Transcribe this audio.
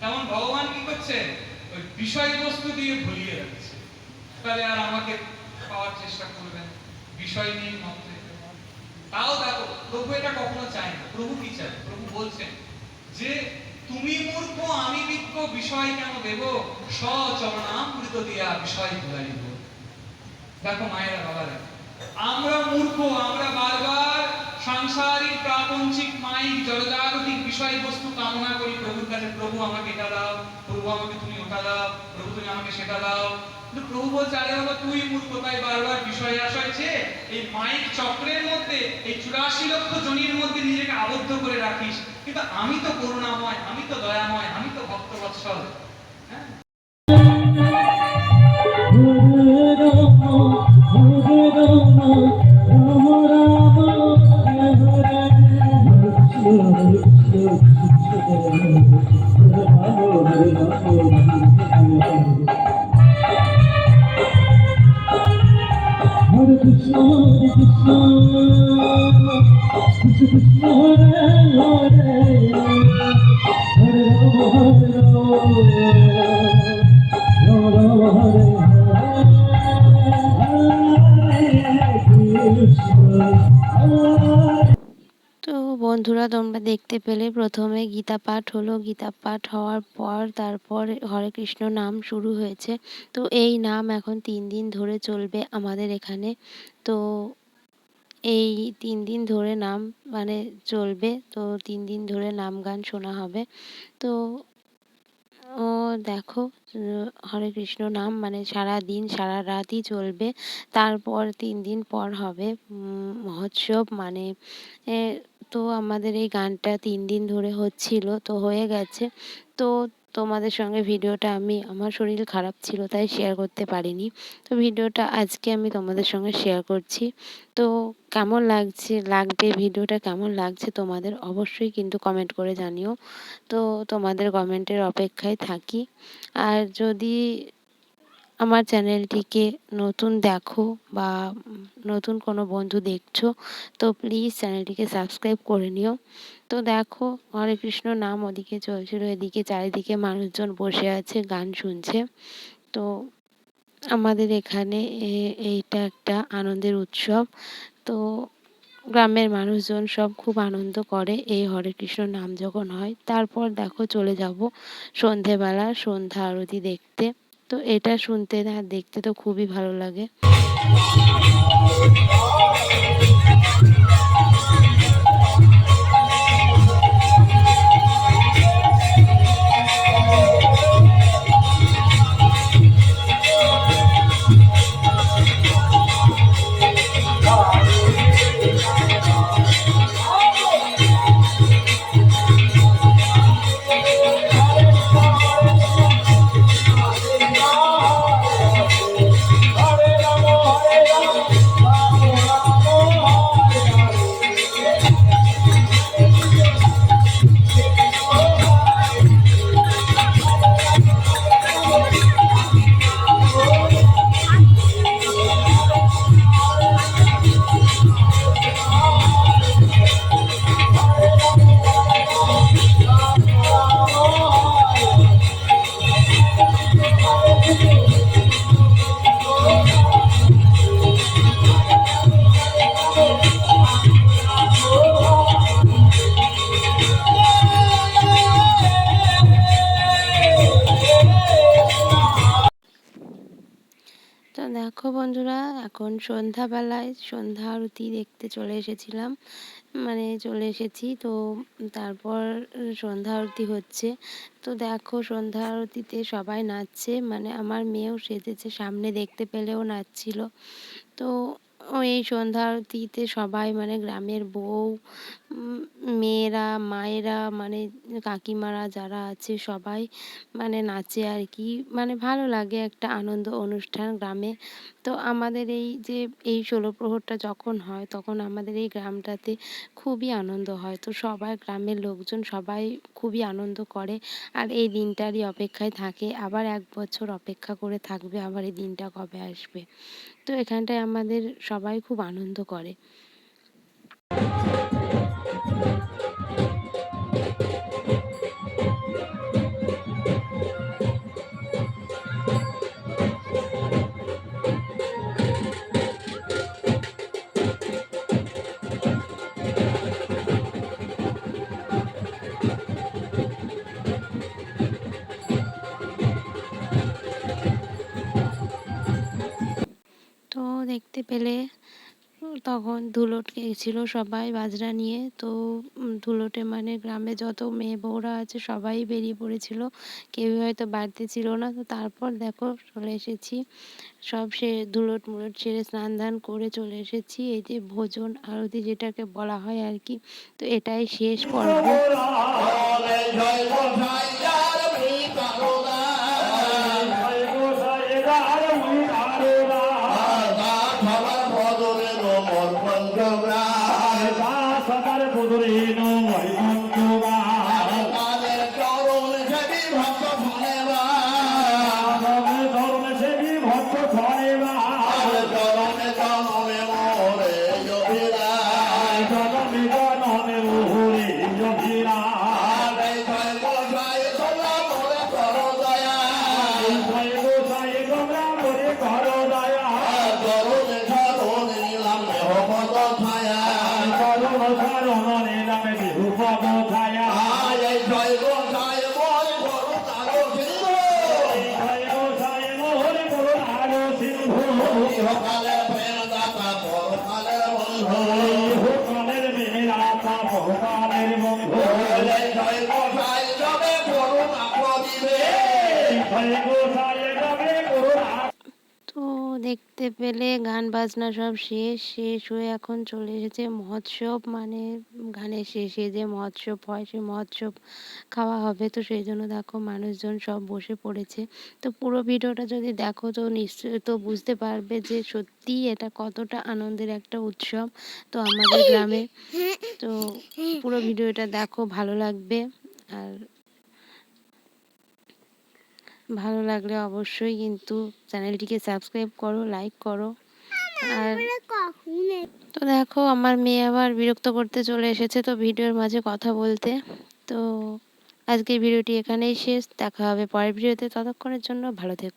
তেমন ভগবান কি করছে, ওই বিষয়বস্তু দিয়ে ভুলিয়ে রাখছে। তাহলে আর আমাকে পাওয়ার চেষ্টা করবেন বিষয় নিয়ে মাত্র। তাও দেখো প্রভু এটা কখনো চায় না। প্রভু কি চায়? প্রভু বলছেন যে তুমি মূর্খ আমি বিজ্ঞ, বিষয় কেন দেব, সচরণামৃত দিয়া বিষয় ভুলাইব। দেখো মায়েরা বাবারা, আমরা মূর্খ, আমরা বারবার সাংসারিক প্রাপঞ্চিক মাইক জড়জাগতিক বিষয়বস্তু কামনা করি প্রভুর কাছে, প্রভু আমাকে এটা দাও, প্রভু আমাকে তুমি ওটা দাও, প্রভু তুমি আমাকে সেটা দাও। কিন্তু প্রভু বলছে আরে বাবা তুই মূর্খ, তাই বারবার বিষয় আশয় চেয়ে এই মাইক চক্রের মধ্যে, এই 84 লক্ষ জনির মধ্যে নিজেকে আবদ্ধ করে রাখিস। কিন্তু আমি তো করুণাময়, আমি তো দয়াময়, আমি তো ভক্তবৎসল। হ্যাঁ, তো বন্ধুরা তোমরা দেখতে পেলে প্রথমে গীতা পাঠ হলো, গীতা পাঠ হওয়ার পর তারপর হরে কৃষ্ণ নাম শুরু হয়েছে। তো এই নাম এখন 3 দিন ধরে চলবে আমাদের এখানে। তো এই 3 দিন ধরে নাম মানে চলবে। তো 3 দিন ধরে নাম গান শোনা হবে। তো ও দেখো হরে কৃষ্ণ নাম মানে সারা দিন সারা রাতই চলবে। তারপর 3 দিন পর হবে মহোৎসব মানে এ, তো আমাদের এই গানটা 3 দিন ধরে হচ্ছিল, তো হয়ে গেছে। তো তোমাদের সঙ্গে ভিডিওটা আমি, আমার শরীর খারাপ ছিল তাই শেয়ার করতে পারিনি। তো ভিডিওটা আজকে আমি তোমাদের সঙ্গে শেয়ার করছি। তো কেমন লাগবে ভিডিওটা কেমন লাগছে তোমাদের অবশ্যই কিন্তু কমেন্ট করে জানিও। তো তোমাদের কমেন্টের অপেক্ষায় থাকি। আর যদি আমার চ্যানেলটিকে নতুন দেখো বা নতুন কোনো বন্ধু দেখছো, তো প্লিজ চ্যানেলটিকে সাবস্ক্রাইব করে নিও। তো দেখো হরে কৃষ্ণ নাম ওদিকে চলছিল, এদিকে চারিদিকে মানুষজন বসে আছে গান শুনছে। তো আমাদের এখানে এইটা একটা আনন্দের উৎসব। তো গ্রামের মানুষজন সব খুব আনন্দ করে এই হরে কৃষ্ণ নাম যখন হয়। তারপর দেখো চলে যাব সন্ধেবেলা সন্ধ্যা আরতি দেখতে। তো এটা শুনতে না দেখতে তো খুবই ভালো লাগে। তো দেখো বন্ধুরা এখন সন্ধ্যাবেলায় সন্ধ্যা আরতি দেখতে চলে এসেছিলাম, মানে চলে এসেছি। তো তারপর সন্ধ্যা আরতি হচ্ছে। তো দেখো সন্ধ্যা আরতিতে সবাই নাচছে, মানে আমার মেয়েও সেজেছে, সামনে দেখতে পেলেও নাচছিল। তো এই সন্ধ্যা আরতিতে সবাই মানে গ্রামের বউ, মেয়েরা, মায়েরা, মানে কাকিমারা যারা আছে সবাই মানে নাচে আর কি। মানে ভালো লাগে, একটা আনন্দ অনুষ্ঠান গ্রামে। তো আমাদের এই যে এই 16 প্রহরটা যখন হয় তখন আমাদের এই গ্রামটাতে খুবই আনন্দ হয়। তো সবাই গ্রামের লোকজন সবাই খুবই আনন্দ করে আর এই দিনটারই অপেক্ষায় থাকে, আবার 1 বছর অপেক্ষা করে থাকবে আবার এই দিনটা কবে আসবে। তো এখানটায় আমাদের সবাই খুব আনন্দ করে। দেখতে পেলে তখন ধুলট গেছিল সবাই বাজনা নিয়ে। তো ধুলটে মানে গ্রামে যত মেয়ে বউরা আছে সবাই বেরিয়ে পড়েছিল, কেউই হয়তো বাড়িতে ছিল না। তো তারপর দেখো চলে এসেছি, সব সে ধুলট মুলট সেরে স্নান ধান করে চলে এসেছি এই যে ভোজন আরতি যেটাকে বলা হয় আর কি। তো এটাই শেষ পর্ব। তো দেখতে পেলে গান বাজনা সব শেষ হয়ে এখন চলে এসেছে মহোৎসব, মানে গানের শেষে যে মহোৎসব হয় সেই মহোৎসব খাওয়া হবে। তো সেই জন্য দেখো মানুষজন সব বসে পড়েছে। তো পুরো ভিডিওটা যদি দেখো তো নিশ্চয়ই তো বুঝতে পারবে যে সত্যিই এটা কতটা আনন্দের একটা উৎসব তো আমাদের গ্রামে। তো পুরো ভিডিওটা দেখো, ভালো লাগবে। আর ভালো লাগলে অবশ্যই কিন্তু চ্যানেলটিকে সাবস্ক্রাইব করো, লাইক করো। আর তো দেখো আমার মেয়ে আবার বিরক্ত করতে চলে এসেছে তো ভিডিওর মাঝে কথা বলতে। তো আজকের ভিডিওটি এখানেই শেষ, দেখা হবে পরের ভিডিওতে, ততক্ষণের জন্য ভালো থেকো।